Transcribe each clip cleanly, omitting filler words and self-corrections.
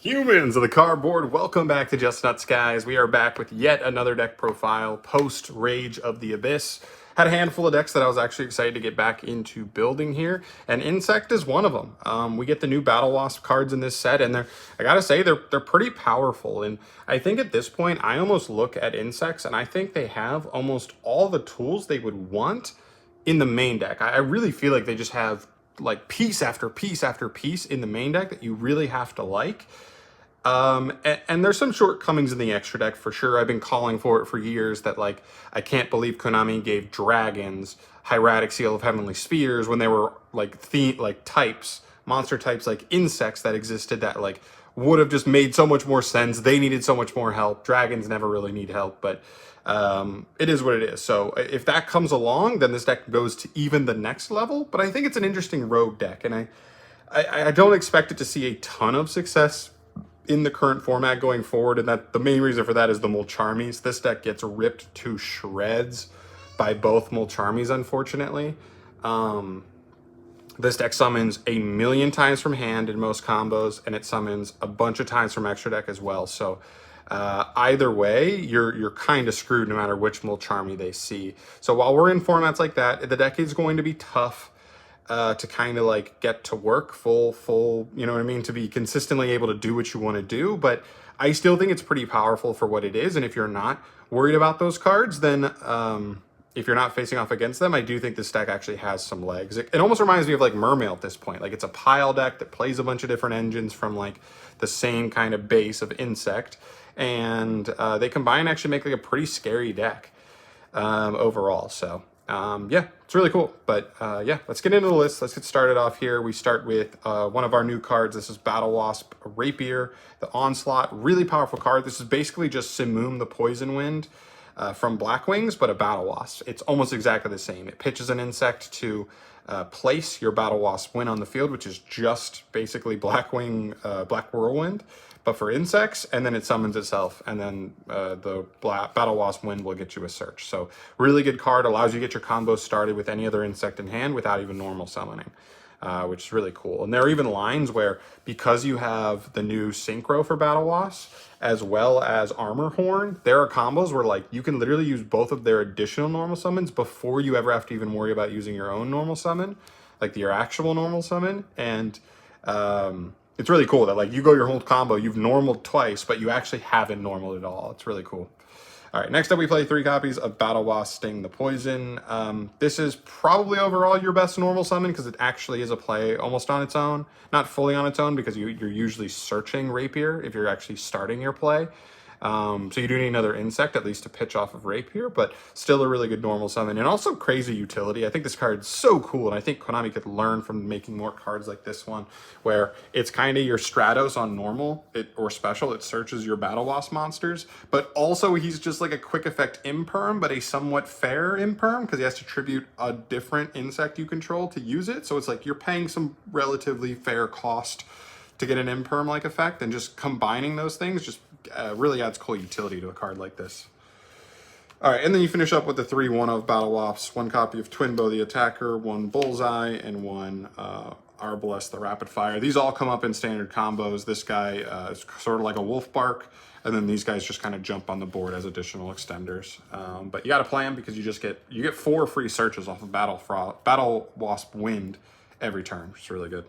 Humans of the cardboard, welcome back to Just Nuts, guys. We are back with yet another deck profile post Rage of the Abyss. Had a handful of decks that I was actually excited to get back into building here, and Insect is one of them. We get the new Battle Wasp cards in this set, and I gotta say they're pretty powerful. And I think at this point, I almost look at Insects, and I think they have almost all the tools they would want in the main deck. I really feel like they just have like piece after piece after piece in the main deck that you really have to like. And there's some shortcomings in the extra deck for sure. I've been calling for it for years that like, I can't believe Konami gave dragons Hieratic Seal of Heavenly Spheres when they were like types, monster types like insects that existed that like would have just made so much more sense. They needed so much more help. Dragons never really need help, but it is what it is. So if that comes along, then this deck goes to even the next level. But I think it's an interesting rogue deck, and I don't expect it to see a ton of success in the current format going forward, and that the main reason for that is the Mulcharmies. This deck gets ripped to shreds by both Mulcharmies, unfortunately. This deck summons a million times from hand in most combos, and it summons a bunch of times from extra deck as well. So either way, you're kind of screwed no matter which Mulcharmy they see. So while we're in formats like that, the deck is going to be tough to kind of like get to work full, you know what I mean? To be consistently able to do what you want to do. But I still think it's pretty powerful for what it is. And if you're not worried about those cards, then if you're not facing off against them, I do think this deck actually has some legs. It almost reminds me of like Mermail at this point. Like it's a pile deck that plays a bunch of different engines from like the same kind of base of Insect. And they combine and actually make like a pretty scary deck overall. So yeah, it's really cool. But yeah, let's get into the list. Let's get started off here. We start with one of our new cards. This is Battle Wasp Rapier, the Onslaught. Really powerful card. This is basically just Simoom the Poison Wind from Blackwings, but a Battle Wasp. It's almost exactly the same. It pitches an insect to place your Battle Wasp Wind on the field, which is just basically Black Whirlwind, but for insects, and then it summons itself, and then the Battle Wasp Wind will get you a search. So really good card, allows you to get your combos started with any other insect in hand without even normal summoning, which is really cool. And there are even lines where, because you have the new Synchro for Battle Wasp, as well as Armor Horn, there are combos where like you can literally use both of their additional normal summons before you ever have to even worry about using your own normal summon, like your actual normal summon. And it's really cool that like you go your whole combo, you've normaled twice, but you actually haven't normaled at all. It's really cool. All right, next up we play 3 copies of Battle Wasp Sting the Poison. This is probably overall your best normal summon because it actually is a play almost on its own. Not fully on its own because you're usually searching Rapier if you're actually starting your play. So you do need another insect at least to pitch off of Rapier, but still a really good normal summon and also crazy utility. I think this card's so cool, and I think Konami could learn from making more cards like this one, where it's kind of your Stratos on normal or special. It searches your Battle Wasp monsters, but also he's just like a quick effect imperm, but a somewhat fair imperm because he has to tribute a different insect you control to use it. So it's like you're paying some relatively fair cost to get an imperm like effect, and just combining those things just really adds cool utility to a card like this. All right, and then you finish up with the 3-1 of Battle Wasps, 1 copy of Twinbow the Attacker, 1 Bullseye, and 1 Arbalest the Rapid Fire. These all come up in standard combos. This guy is sort of like a Wolf Bark, and then these guys just kind of jump on the board as additional extenders. But you got to play them because you get 4 free searches off of Battle Wasp Wind every turn, which is really good.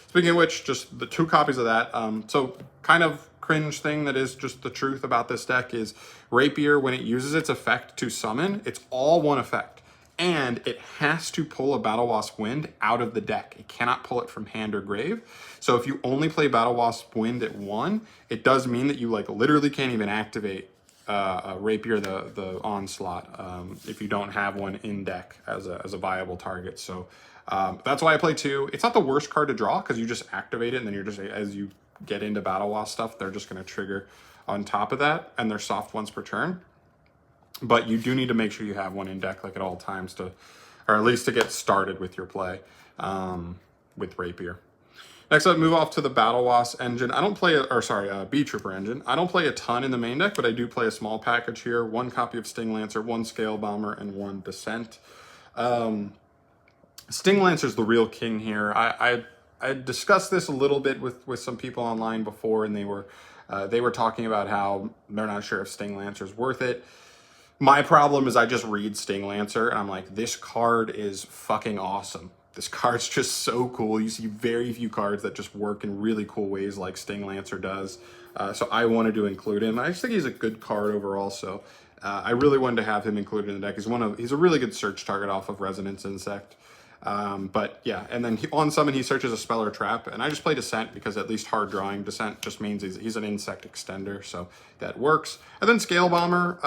Speaking of which, just the 2 copies of that. So kind of cringe thing that is just the truth about this deck is Rapier, when it uses its effect to summon, it's all 1 effect. And it has to pull a Battle Wasp Wind out of the deck. It cannot pull it from hand or grave. So if you only play Battle Wasp Wind at 1, it does mean that you like literally can't even activate Rapier the Onslaught if you don't have one in deck as a viable target. So that's why I play 2. It's not the worst card to draw because you just activate it, and then you're just, as you get into Battle Wasp stuff, they're just going to trigger on top of that, and they're soft once per turn. But you do need to make sure you have one in deck like at all times to, or at least to get started with your play with Rapier. Next up, move off to the Battle Wasp engine. I don't play, Beetrooper engine. I don't play a ton in the main deck, but I do play a small package here. 1 copy of Sting Lancer, 1 Scale Bomber, and 1 Descent. Sting Lancer's the real king here. I I discussed this a little bit with some people online before, and they were talking about how they're not sure if Sting Lancer's worth it. My problem is I just read Sting Lancer and I'm like, this card is fucking awesome. This card's just so cool. You see very few cards that just work in really cool ways like Sting Lancer does. So I wanted to include him. I just think he's a good card overall. So I really wanted to have him included in the deck. He's a really good search target off of Resonance Insect. But yeah, and then on summon he searches a spell or trap, and I just play Descent because at least hard drawing Descent just means he's an insect extender, so that works. And then Scale Bomber,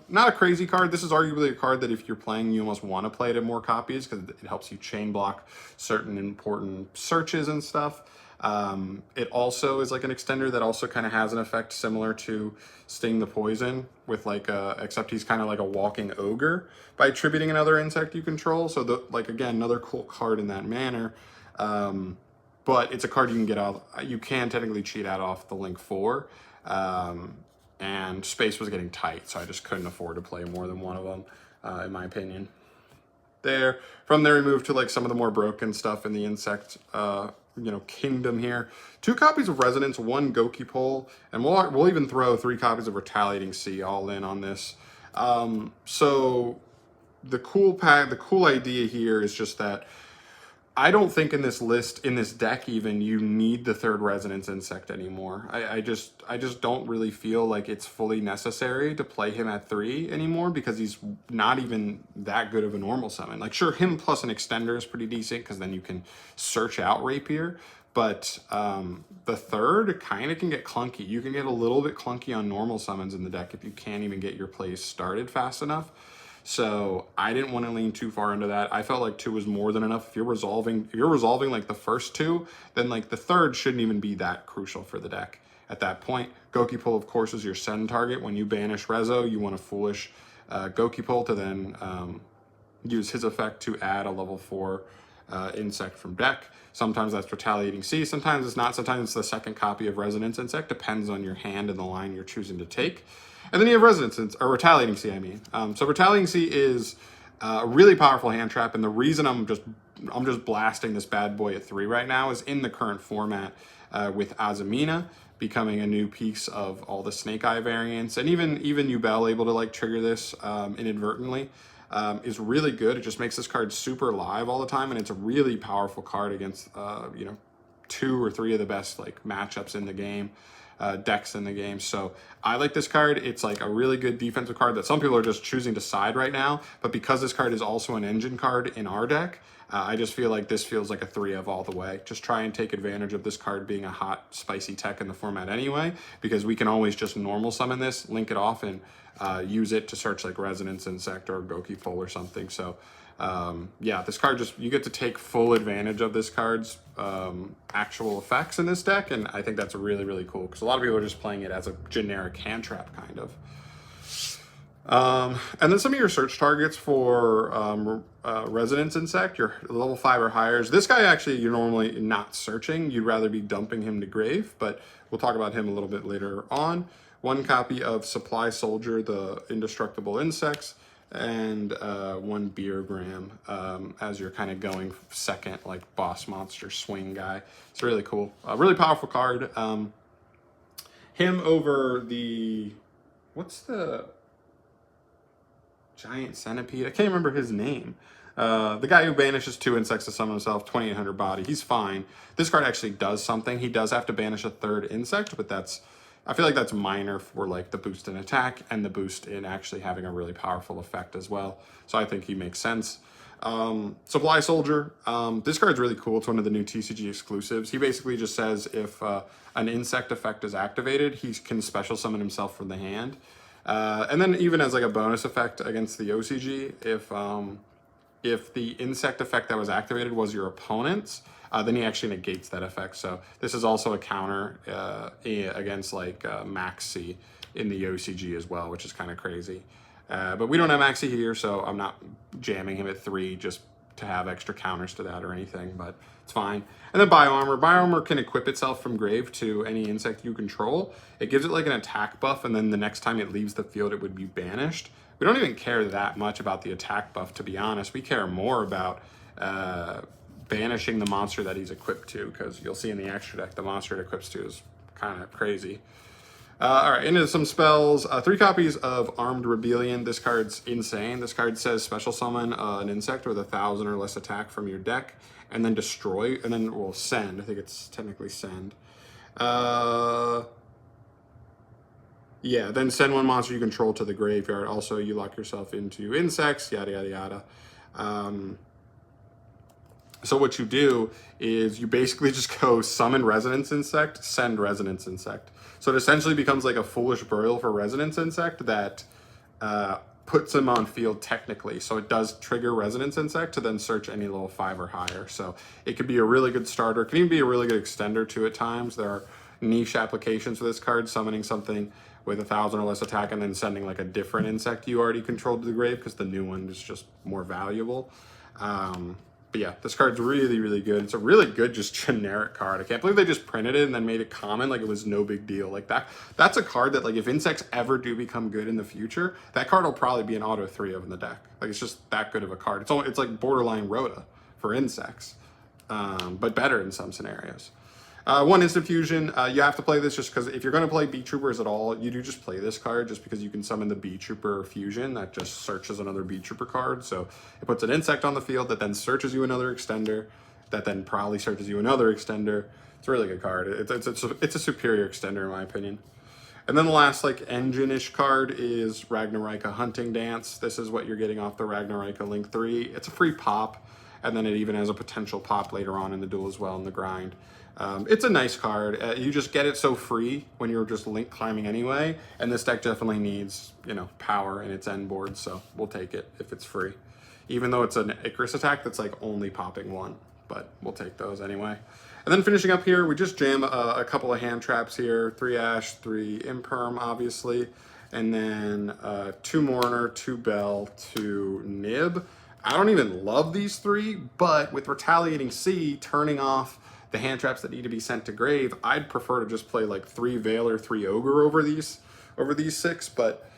not a crazy card. This is arguably a card that if you're playing, you almost want to play it in more copies because it helps you chain block certain important searches and stuff. It also is like an extender that also kind of has an effect similar to Sting the Poison with like except he's kind of like a walking ogre by attributing another insect you control. So like again, another cool card in that manner. But it's a card you can get out. You can technically cheat out off the Link 4. And space was getting tight, so I just couldn't afford to play more than one of them, in my opinion. From there we move to like some of the more broken stuff in the insect kingdom here. 2 copies of Resonance, 1 Goki Pole, and we'll even throw 3 copies of Retaliating Sea all in on this. So the cool idea here is just that I don't think in this list, in this deck even, you need the 3rd Resonance Insect anymore. I just don't really feel like it's fully necessary to play him at 3 anymore because he's not even that good of a normal summon. Like sure, him plus an extender is pretty decent because then you can search out Rapier, but the 3rd kind of can get clunky. You can get a little bit clunky on normal summons in the deck if you can't even get your plays started fast enough. So I didn't want to lean too far into that. I felt like 2 was more than enough. If you're resolving like the first 2, then like the 3rd shouldn't even be that crucial for the deck at that point. Goki Pole, of course, is your send target. When you banish Rezo, you want a foolish Goki Pole to then use his effect to add a level 4 insect from deck. Sometimes that's Retaliating Sea, sometimes it's not. Sometimes it's the 2nd copy of Resonance Insect. Depends on your hand and the line you're choosing to take. And then you have Retaliating Sea, I mean. So Retaliating Sea is a really powerful hand trap, and the reason I'm just blasting this bad boy at 3 right now is in the current format with Azumina becoming a new piece of all the Snake Eye variants, and even Yubel able to like trigger this inadvertently is really good. It just makes this card super live all the time, and it's a really powerful card against 2 or 3 of the best like matchups in the game. Decks in the game. So I like this card. It's like a really good defensive card that some people are just choosing to side right now, but because this card is also an engine card in our deck, I just feel like this feels like a 3-of all the way. Just try and take advantage of this card being a hot, spicy tech in the format anyway, because we can always just normal summon this, link it off, and use it to search like Resonance Insect or Goki Pole or something. So yeah, this card you get to take full advantage of this card's actual effects in this deck, and I think that's really, really cool because a lot of people are just playing it as a generic hand trap kind of. And then some of your search targets for Resonance Insect, your level 5 or higher. This guy actually you're normally not searching. You'd rather be dumping him to grave, but we'll talk about him a little bit later on. 1 copy of Supply Soldier, the Indestructible Insects, and 1 Beergram as you're kind of going 2nd like boss monster swing guy. It's really cool. A really powerful card. Him over the, what's the giant centipede? I can't remember his name. The guy who banishes 2 insects to summon himself, 2800 body. He's fine. This card actually does something. He does have to banish a 3rd insect, but I feel like that's minor for like the boost in attack and the boost in actually having a really powerful effect as well. So I think he makes sense. Supply Soldier. This card's really cool. It's one of the new TCG exclusives. He basically just says if an insect effect is activated, he can special summon himself from the hand. And then even as like a bonus effect against the OCG, if the insect effect that was activated was your opponent's, then he actually negates that effect. So this is also a counter against like Maxi in the OCG as well, which is kind of crazy. But we don't have Maxi here, so I'm not jamming him at 3 just to have extra counters to that or anything, but it's fine. And then Bioarmor. Bioarmor can equip itself from grave to any insect you control. It gives it like an attack buff, and then the next time it leaves the field, it would be banished. We don't even care that much about the attack buff, to be honest. We care more about banishing the monster that he's equipped to, because you'll see in the extra deck the monster it equips to is kind of crazy. All right, into some spells. 3 copies of Armed Rebellion. This card's insane. This card says special summon an insect with 1,000 or less attack from your deck, and then destroy, and then, well, send. I think it's technically send. Yeah, then send 1 monster you control to the graveyard. Also, you lock yourself into insects, yada, yada, yada. So what you do is you basically just go summon Resonance Insect, send Resonance Insect. So it essentially becomes like a Foolish Burial for Resonance Insect that puts him on field technically. So it does trigger Resonance Insect to then search any level 5 or higher. So it could be a really good starter. It can even be a really good extender too at times. There are niche applications for this card, summoning something with 1,000 or less attack and then sending like a different insect you already controlled to the grave because the new one is just more valuable. But yeah, this card's really, really good. It's a really good, just generic card. I can't believe they just printed it and then made it common like it was no big deal. Like that's a card that, like, if insects ever do become good in the future, that card will probably be an auto 3 of in the deck. Like, it's just that good of a card. It's like borderline Rhoda for insects, but better in some scenarios. 1 instant fusion. You have to play this just because if you're going to play Beetroopers at all, you do just play this card just because you can summon the Beetrooper fusion that just searches another Beetrooper card. So it puts an insect on the field that then searches you another extender, that then probably searches you another extender. It's a really good card. It's a superior extender in my opinion. And then the last like engine-ish card is Ragnarika Hunting Dance. This is what you're getting off the Ragnarika Link 3. It's a free pop, and then it even has a potential pop later on in the duel as well in the grind. It's a nice card. You just get it so free when you're just link climbing anyway, and this deck definitely needs, you know, power in its end board, so we'll take it if it's free. Even though it's an Icarus attack that's like only popping 1, but we'll take those anyway. And then finishing up here, we just jam a couple of hand traps here. 3 Ash, 3 Imperm, obviously, and then 2 Mourner, 2 Bell, 2 Nib. I don't even love these 3, but with Retaliating Sea turning off the hand traps that need to be sent to grave, I'd prefer to just play like 3 Veil or 3 Ogre over these 6, but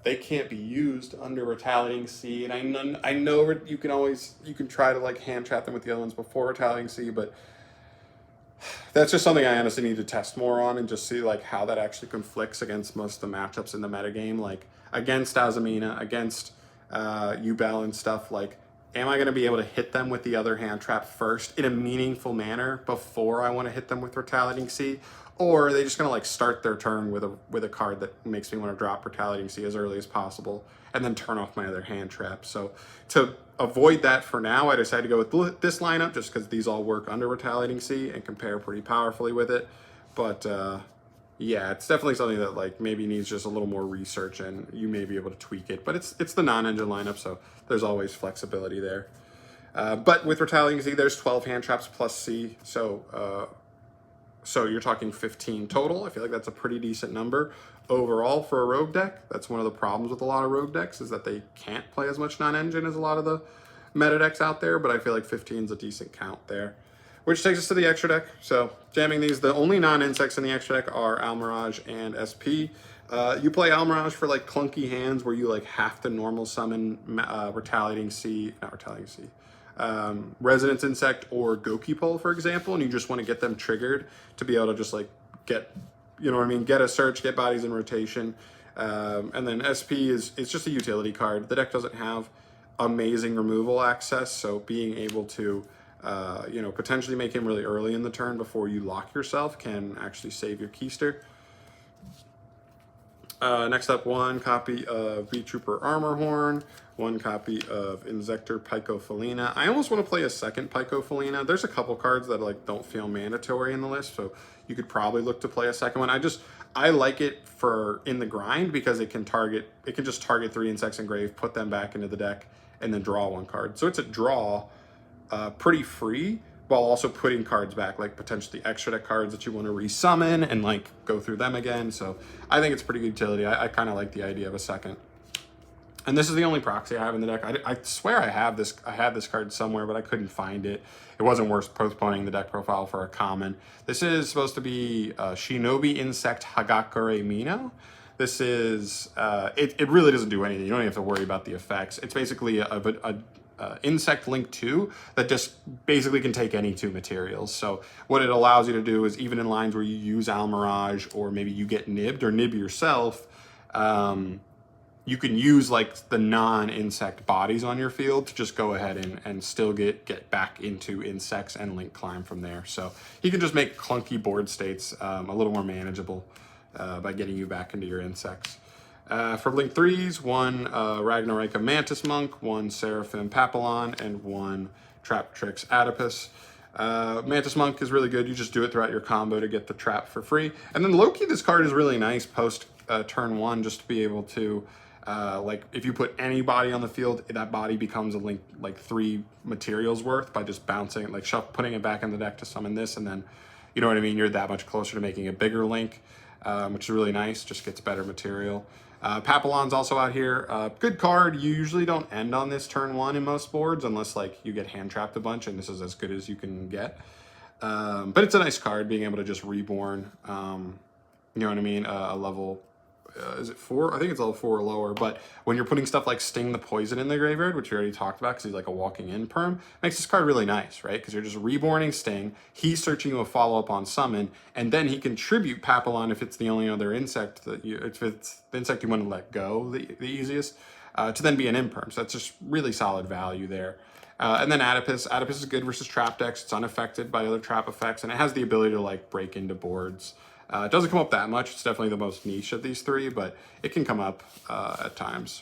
they can't be used under Retaliating Sea, and I know you can try to like hand trap them with the other ones before Retaliating Sea, but that's just something I honestly need to test more on and just see like how that actually conflicts against most of the matchups in the metagame, like against Azamina, against Ubel and stuff. Like, am I going to be able to hit them with the other hand trap first in a meaningful manner before I want to hit them with Retaliating Sea? Or are they just going to like start their turn with a card that makes me want to drop Retaliating Sea as early as possible and then turn off my other hand trap? So to avoid that for now, I decided to go with this lineup just because these all work under Retaliating Sea and compare pretty powerfully with it. But yeah, it's definitely something that like maybe needs just a little more research, and you may be able to tweak it. But it's the non-engine lineup, so there's always flexibility there. But with Retaliating Sea, there's 12 hand traps plus C, so you're talking 15 total. I feel like that's a pretty decent number overall for a rogue deck. That's one of the problems with a lot of rogue decks, is that they can't play as much non-engine as a lot of the meta decks out there, but I feel like 15 is a decent count there. Which takes us to the extra deck. So jamming these, the only non-insects in the extra deck are Almirage and SP. You play Almirage for like clunky hands where you like have to normal summon Resonance Insect or Goki Pole, for example, and you just want to get them triggered to be able to just like get, you know what I mean, get a search, get bodies in rotation. And then SP is just a utility card. The deck doesn't have amazing removal access, so being able to you know, potentially make him really early in the turn before you lock yourself can actually save your keister. Next up, 1 copy of Beetrooper Armor Horn, 1 copy of Inzektor Pycofelina. I almost want to play a second Pycofelina. There's a couple cards that like don't feel mandatory in the list, so you could probably look to play a second one. I like it for in the grind because it can just target 3 insects in grave, put them back into the deck, and then draw 1 card. So it's a draw. Pretty free, while also putting cards back, like potentially extra deck cards that you want to resummon and like go through them again. So I think it's pretty good utility. I kind of like the idea of a second. And this is the only proxy I have in the deck. I swear I had this card somewhere, but I couldn't find it. It wasn't worth postponing the deck profile for a common. This is supposed to be Shinobi Insect Hagakure Mino. This is, it really doesn't do anything. You don't even have to worry about the effects. It's basically a insect link 2 that just basically can take any 2 materials. So what it allows you to do is, even in lines where you use Almirage, or maybe you get nibbed or nib yourself, you can use like the non-insect bodies on your field to just go ahead and still get back into insects and link climb from there. So you can just make clunky board states a little more manageable by getting you back into your insects. For link 3s, 1 Ragnaraka Mantis Monk, 1 Seraphim Papillon, and 1 Traptrix Adipus. Mantis Monk is really good. You just do it throughout your combo to get the trap for free. And then low-key, this card is really nice post turn 1, just to be able to, like, if you put any body on the field, that body becomes a link, like 3 materials worth by just bouncing it, like putting it back in the deck to summon this, and then, you know what I mean, you're that much closer to making a bigger link, which is really nice, just gets better material. Papillon's also out here. Good card. You usually don't end on this turn 1 in most boards unless like you get hand trapped a bunch, and this is as good as you can get. But it's a nice card, being able to just reborn, you know what I mean, a level, is it 4? I think it's level 4 or lower, but when you're putting stuff like Sting the Poison in the graveyard, which we already talked about because he's like a walking in perm, makes this card really nice, right? Because you're just reborning Sting, he's searching you a follow-up on summon, and then he can tribute Papillon if it's the only other insect that you, if it's the insect you want to let go the easiest, to then be an imperm. So that's just really solid value there. And then Adipus. Adipus is good versus trap decks. It's unaffected by other trap effects, and it has the ability to like break into boards. It doesn't come up that much. It's definitely the most niche of these 3, but it can come up at times.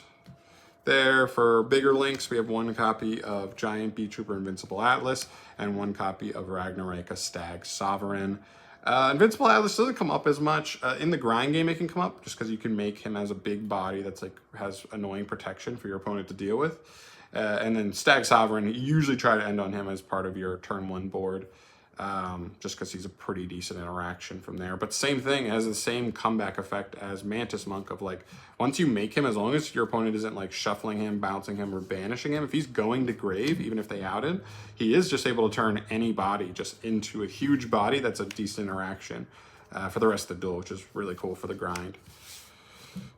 There, for bigger links, we have 1 copy of Giant Beetrooper Invincible Atlas and 1 copy of Ragnaraka Stag Sovereign. Invincible Atlas doesn't come up as much. In the grind game, it can come up just because you can make him as a big body that's like has annoying protection for your opponent to deal with. And then Stag Sovereign, you usually try to end on him as part of your turn 1 board. Just because he's a pretty decent interaction from there. But same thing, has the same comeback effect as Mantis Monk of like, once you make him, as long as your opponent isn't like shuffling him, bouncing him, or banishing him, if he's going to grave, even if they out him, he is just able to turn any body just into a huge body that's a decent interaction for the rest of the duel, which is really cool for the grind.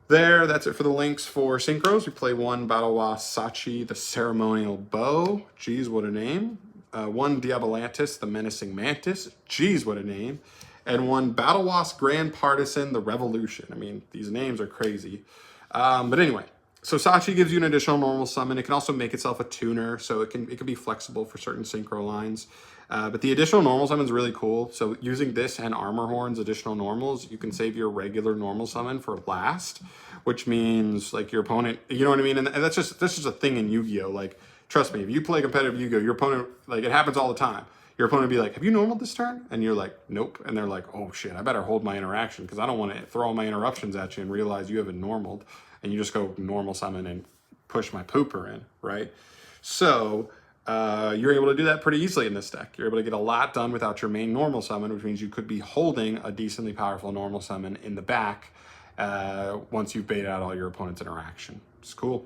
There, that's it for the links for Synchros. We play 1 Battle Wasp Sachi, the Ceremonial Bow. Geez, what a name. 1 Diabolantis, the Menacing Mantis. Geez, what a name. And 1 Battle Wasp Grand Partisan, the Revolution. I mean, these names are crazy. But anyway, so Sachi gives you an additional normal summon. It can also make itself a tuner, so it can be flexible for certain synchro lines. But the additional normal summon is really cool. So using this and Armor Horn's additional normals, you can save your regular normal summon for last, which means like your opponent, you know what I mean? And that's just a thing in Yu-Gi-Oh! Like, trust me, if you play competitive Yu-Gi-Oh!, your opponent, like, it happens all the time. Your opponent will be like, have you normaled this turn? And you're like, nope. And they're like, oh shit, I better hold my interaction because I don't want to throw all my interruptions at you and realize you haven't normaled. And you just go normal summon and push my pooper in, right? So you're able to do that pretty easily in this deck. You're able to get a lot done without your main normal summon, which means you could be holding a decently powerful normal summon in the back once you've baited out all your opponent's interaction. It's cool.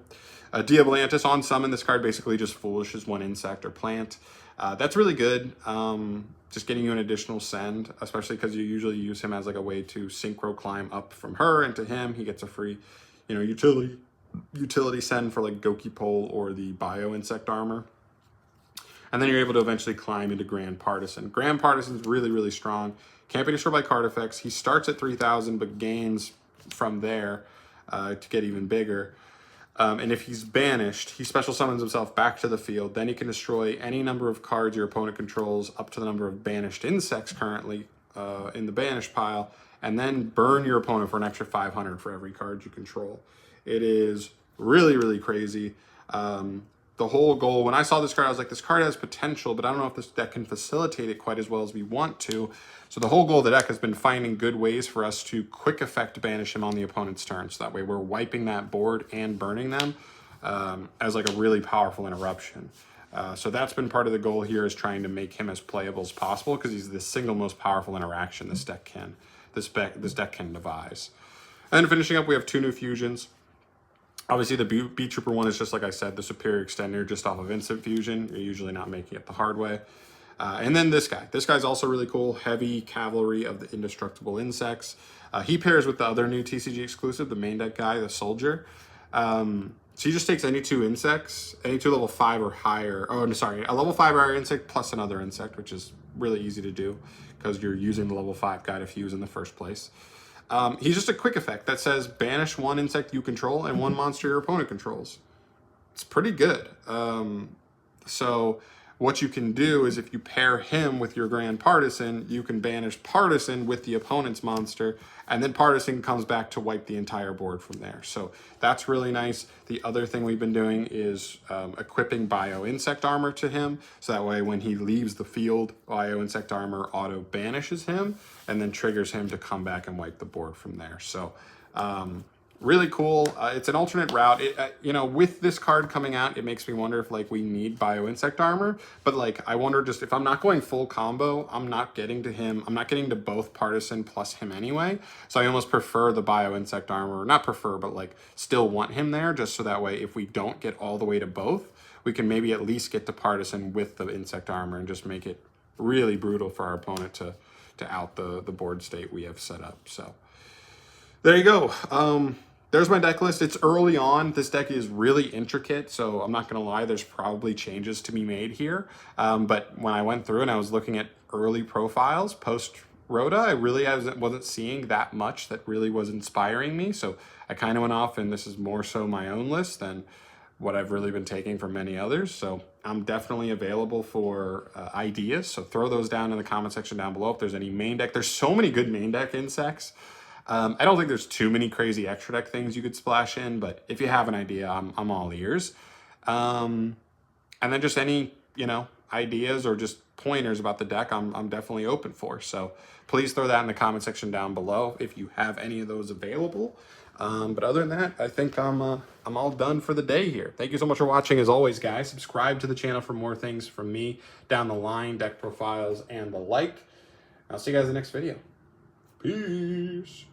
Diabolantis on summon. This card basically just foolishes 1 insect or plant. That's really good. Just getting you an additional send, especially because you usually use him as like a way to synchro climb up from her into him. He gets a free, you know, utility send for like Goki Pole or the Bio Insect Armor. And then you're able to eventually climb into Grand Partisan. Grand Partisan's really, really strong. Can't be destroyed by card effects. He starts at 3,000, but gains from there to get even bigger. And if he's banished, he special summons himself back to the field. Then he can destroy any number of cards your opponent controls up to the number of banished insects currently in the banished pile, and then burn your opponent for an extra 500 for every card you control. It is really, really crazy. The whole goal, when I saw this card, I was like, this card has potential, but I don't know if this deck can facilitate it quite as well as we want to. So the whole goal of the deck has been finding good ways for us to quick effect banish him on the opponent's turn. So that way we're wiping that board and burning them as like a really powerful interruption. So that's been part of the goal here, is trying to make him as playable as possible, because he's the single most powerful interaction this deck can devise. And finishing up, we have 2 new fusions. Obviously, the Beetrooper one is just, like I said, the superior extender just off of instant fusion. You're usually not making it the hard way. And then this guy. This guy's also really cool. Heavy Cavalry of the Indestructible Insects. He pairs with the other new TCG exclusive, the main deck guy, the Soldier. So he just takes any 2 insects, any 2 level 5 or higher. Oh, I'm sorry, a level 5 or higher insect plus another insect, which is really easy to do because you're using the level 5 guy to fuse in the first place. He's just a quick effect that says banish 1 insect you control and 1 monster your opponent controls. It's pretty good. So what you can do is if you pair him with your Grand Partisan, you can banish Partisan with the opponent's monster, and then Partisan comes back to wipe the entire board from there. So that's really nice. The other thing we've been doing is equipping Bio Insect Armor to him, so that way when he leaves the field, Bio Insect Armor auto banishes him, and then triggers him to come back and wipe the board from there. So really cool. It's an alternate route. You know, with this card coming out, it makes me wonder if like we need Bio Insect Armor. But like, I wonder just if I'm not going full combo, I'm not getting to him. I'm not getting to both Partisan plus him anyway. So I almost prefer the Bio Insect Armor. Not prefer, but like still want him there, just so that way if we don't get all the way to both, we can maybe at least get to Partisan with the Insect Armor and just make it really brutal for our opponent to out the board state we have set up. So there you go. There's my deck list. It's early on. This deck is really intricate, so I'm not going to lie, there's probably changes to be made here. But when I went through and I was looking at early profiles post-Rhoda, I really wasn't seeing that much that really was inspiring me. So I kind of went off, and this is more so my own list than what I've really been taking from many others. So I'm definitely available for ideas. So throw those down in the comment section down below if there's any main deck. There's so many good main deck insects. I don't think there's too many crazy extra deck things you could splash in, but if you have an idea, I'm all ears. And then just any, you know, ideas or just pointers about the deck, I'm definitely open for. So please throw that in the comment section down below if you have any of those available. But other than that, I think I'm all done for the day here. Thank you so much for watching. As always, guys, subscribe to the channel for more things from me down the line, deck profiles, and the like. I'll see you guys in the next video. Peace.